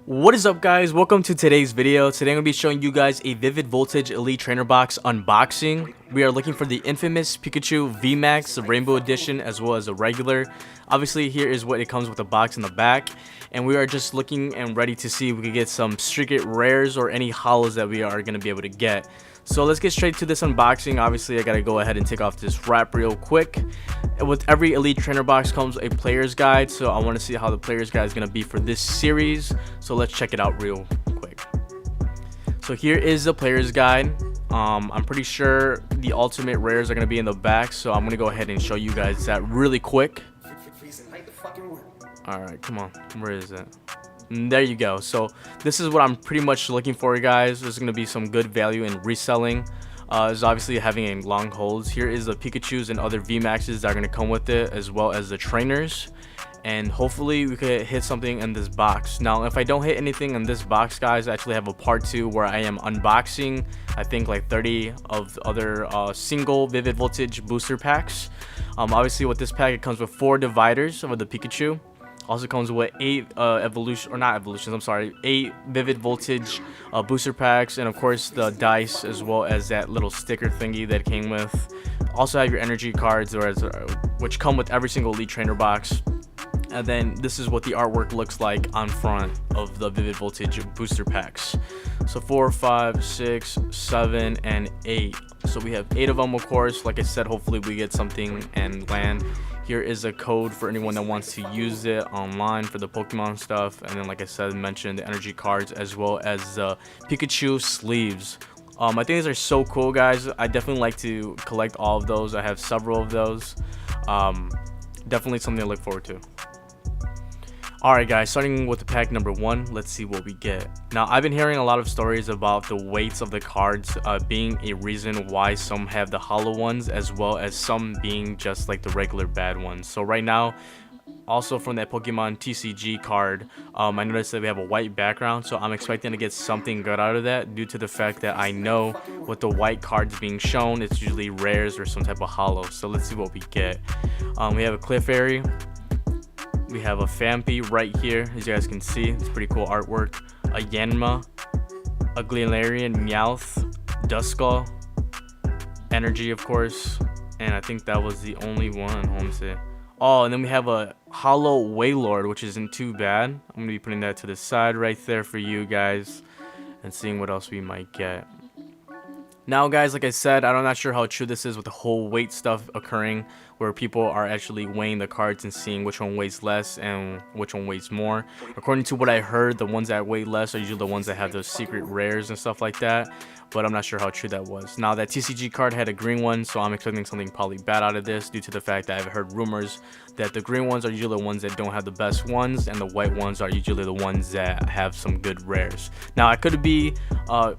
What is up, guys? Welcome to today's video. Today I'm going to be showing you guys a Vivid Voltage Elite Trainer Box unboxing. We are looking for the infamous Pikachu VMAX, the Rainbow Edition, as well as a regular. Obviously, here is what it comes with, the box in the back. And we are just looking and ready to see if we can get some secret rares or any holos that we are going to be able to get. So let's get straight to this unboxing. Obviously, I got to go ahead and take off this wrap real quick. With every Elite Trainer box comes a player's guide, so I want to see how the player's guide is going to be for this series. So let's check it out real quick. So here is the player's guide. I'm pretty sure the ultimate rares are going to be in the back, so I'm going to go ahead and show you guys that really quick. Alright, come on. Where is it? There you go. So this is what I'm pretty much looking for, guys. There's going to be some good value in reselling. Is obviously having a long holds. Here is the Pikachus and other VMAXs that are going to come with it, as well as the trainers. And hopefully we could hit something in this box. Now, if I don't hit anything in this box, guys, I actually have a part 2 where I am unboxing, I think, like 30 of other single Vivid Voltage booster packs. Obviously with this pack, it comes with 4 dividers of the Pikachu. Also comes with 8 8 Vivid Voltage booster packs, and of course the dice, as well as that little sticker thingy that came with. Also have your energy cards, which come with every single Elite Trainer box. And then this is what the artwork looks like on front of the Vivid Voltage booster packs. So 4, 5, 6, 7, and 8. So we have 8 of them, of course. Like I said, hopefully we get something and land. Here is a code for anyone that wants to use it online for the Pokemon stuff. And then, like I said, mentioned the energy cards, as well as the Pikachu sleeves. I think these are so cool, guys. I definitely like to collect all of those. I have several of those. Definitely something to look forward to. Alright, guys, starting with the pack number 1, let's see what we get. Now, I've been hearing a lot of stories about the weights of the cards being a reason why some have the hollow ones, as well as some being just like the regular bad ones. So right now, also from that Pokemon TCG card, I noticed that we have a white background, so I'm expecting to get something good out of that, due to the fact that I know with the white cards being shown, it's usually rares or some type of hollow. So let's see what we get. We have a Clefairy. We have a Phanpy right here, as you guys can see. It's pretty cool artwork. A Yanma, a Galarian Meowth, Duskull, Energy, of course, and I think that was the only one. Let me see. Oh, and then we have a Hollow Wailord, which isn't too bad. I'm gonna be putting that to the side right there for you guys, and seeing what else we might get. Now, guys, like I said, I'm not sure how true this is with the whole weight stuff occurring, where people are actually weighing the cards and seeing which one weighs less and which one weighs more. According to what I heard, the ones that weigh less are usually the ones that have those secret rares and stuff like that, but I'm not sure how true that was. Now, that TCG card had a green one, so I'm expecting something probably bad out of this, due to the fact that I've heard rumors that the green ones are usually the ones that don't have the best ones, and the white ones are usually the ones that have some good rares. Now, I could be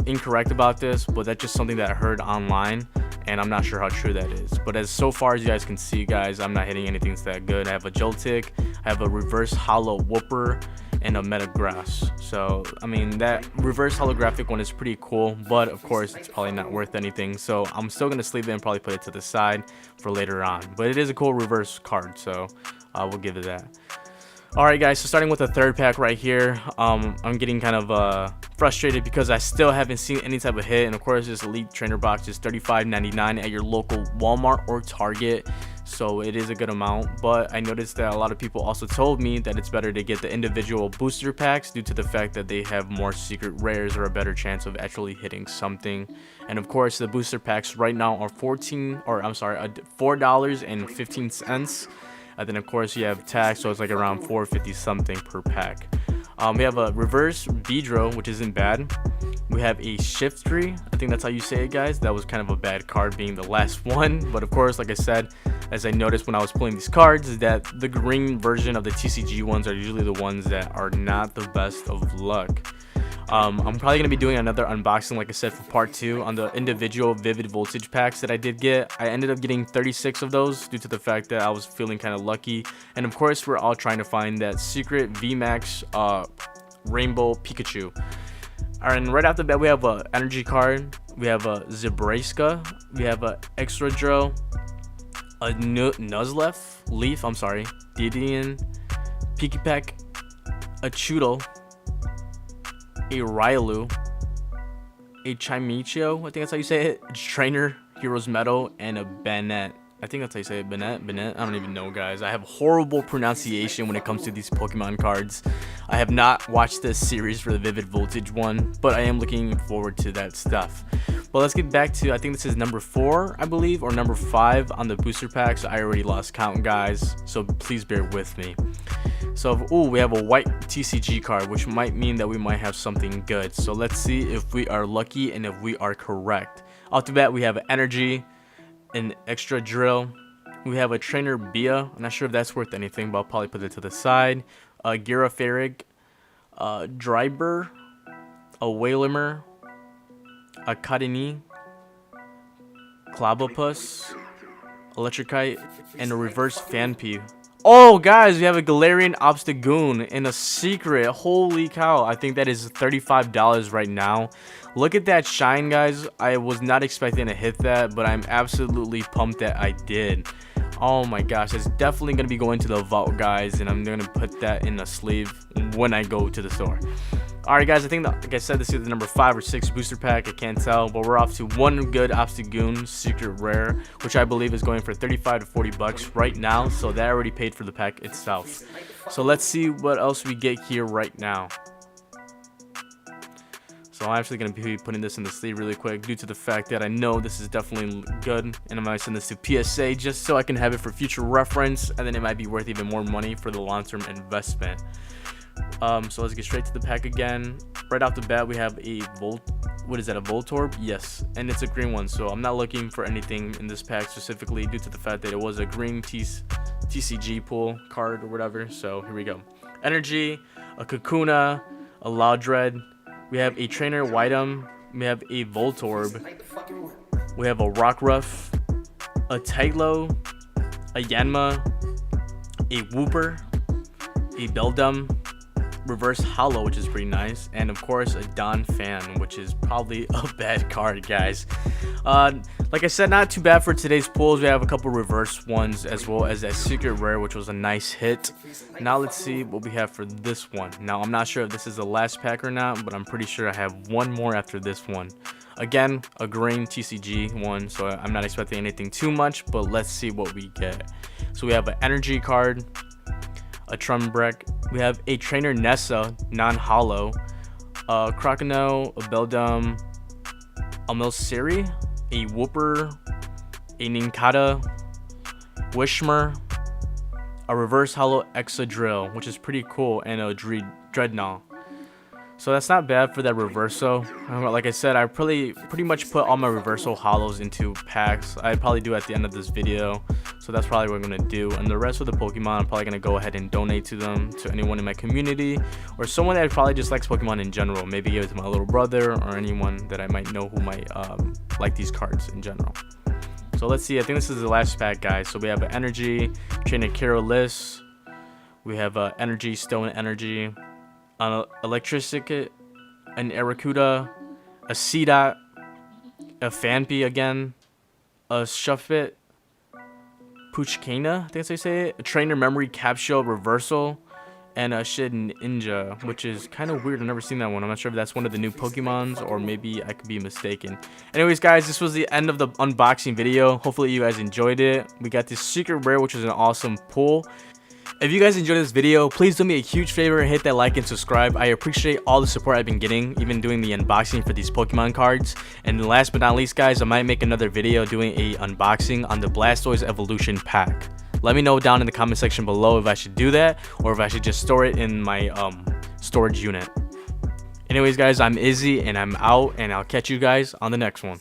incorrect about this, but that's just something that I heard online, and I'm not sure how true that is. But as so far as you guys can see, guys, I'm not hitting anything that's that good. I have a Joltik, I have a reverse hollow Wooper, and a Metagross. So I mean, that reverse holographic one is pretty cool, but of course it's probably not worth anything, so I'm still gonna sleeve it and probably put it to the side for later on. But it is a cool reverse card, so we'll give it that. Alright, guys, so starting with the third pack right here, I'm getting kind of frustrated because I still haven't seen any type of hit. And of course, this Elite Trainer box is $35.99 at your local Walmart or Target, so it is a good amount. But I noticed that a lot of people also told me that it's better to get the individual booster packs, due to the fact that they have more secret rares or a better chance of actually hitting something. And of course, the booster packs right now are $4.15. And then of course you have tax, so it's like around $4.50 something per pack. We have a reverse Beedrill, which isn't bad. We have a Shiftry, I think that's how you say it, guys. That was kind of a bad card, being the last one. But of course, like I said, as I noticed when I was pulling these cards, is that the green version of the TCG ones are usually the ones that are not the best of luck. I'm probably going to be doing another unboxing, like I said, for part 2 on the individual Vivid Voltage packs that I did get. I ended up getting 36 of those, due to the fact that I was feeling kind of lucky. And of course, we're all trying to find that secret VMAX Rainbow Pikachu. Alright, and right after that, we have a energy card. We have a Zebraska. We have a Excadrill, a Nuzleaf, Didian, Pikipek, a Choodle, a Railu, a Chimicho, I think that's how you say it, Trainer, Heroes Metal, and a Bennett. I think that's how you say it, Bennett. I don't even know, guys. I have horrible pronunciation when it comes to these Pokemon cards. I have not watched this series for the Vivid Voltage one, but I am looking forward to that stuff. Well, let's get back to, I think this is number 4, I believe, or number 5 on the booster packs. I already lost count, guys, so please bear with me. So, we have a white TCG card, which might mean that we might have something good. So let's see if we are lucky and if we are correct. Off the bat, we have an Energy, an Extra Drill. We have a Trainer Bia. I'm not sure if that's worth anything, but I'll probably put it to the side. A Girafarig, a Dryber, a Waylimer, a Kadini, Clobopus, Electrikite, and a Reverse Fanpy. Oh, guys, we have a Galarian Obstagoon in a secret. Holy cow. I think that is $35 right now. Look at that shine, guys. I was not expecting to hit that, but I'm absolutely pumped that I did. Oh my gosh, it's definitely going to be going to the vault, guys, and I'm going to put that in a sleeve when I go to the store. Alright, guys, I think that, like I said, this is the number 5 or 6 booster pack. I can't tell, but we're off to one good Obstagoon secret rare, which I believe is going for 35 to 40 bucks right now. So that already paid for the pack itself. So let's see what else we get here right now. So I'm actually going to be putting this in the sleeve really quick due to the fact that I know this is definitely good, and I'm going to send this to PSA just so I can have it for future reference, and then it might be worth even more money for the long-term investment. So let's get straight to the pack again. Right off the bat, we have a what is that, a Voltorb? Yes, and it's a green one, so I'm not looking for anything in this pack specifically due to the fact that it was a green TCG pool card or whatever. So here we go. Energy, a Kakuna, a Loudred. We have a Trainer Whitem. We have a Voltorb. We have a Rockruff, a Tylo, a Yanma, a Wooper, a Beldum, Reverse Hollow, which is pretty nice, and of course a Don Fan, which is probably a bad card, guys. Like I said, not too bad for today's pulls. We have a couple reverse ones as well as that secret rare, which was a nice hit. Now let's see what we have for this one. Now I'm not sure if this is the last pack or not, but I'm pretty sure I have one more after this one. Again, a green TCG one, so I'm not expecting anything too much, but let's see what we get. So we have an Energy card, a Trumbrek. We have a Trainer Nessa, non-hollow, a Crocono, a Beldum, a Milcery, a Wooper, a Nincada, Wishmer, a Reverse Hollow Exadrill, which is pretty cool, and a Dreadnought. So that's not bad for that reverso. Like I said, I pretty much put all my reversal hollows into packs. I'd probably do at the end of this video. So that's probably what I'm going to do. And the rest of the Pokemon, I'm probably going to go ahead and donate to them, to anyone in my community, or someone that probably just likes Pokemon in general. Maybe give it to my little brother or anyone that I might know who might like these cards in general. So let's see. I think this is the last pack, guys. So we have an Energy, Trainer Kirilis. We have Energy, Stone Energy, an Electricity, an Aracuda, a Seedot, a Fanpy again, a Shuffit, Puchkana, I think that's how you say it, a Trainer Memory Capsule Reversal, and a Ninja, which is kind of weird. I've never seen that one. I'm not sure if that's one of the new Pokemons, or maybe I could be mistaken. Anyways, guys, this was the end of the unboxing video. Hopefully you guys enjoyed it. We got this secret rare, which was an awesome pull. If you guys enjoyed this video, please do me a huge favor and hit that like and subscribe. I appreciate all the support I've been getting, even doing the unboxing for these Pokemon cards. And last but not least, guys, I might make another video doing a unboxing on the Blastoise Evolution pack. Let me know down in the comment section below if I should do that, or if I should just store it in my storage unit. Anyways, guys, I'm Izzy, and I'm out, and I'll catch you guys on the next one.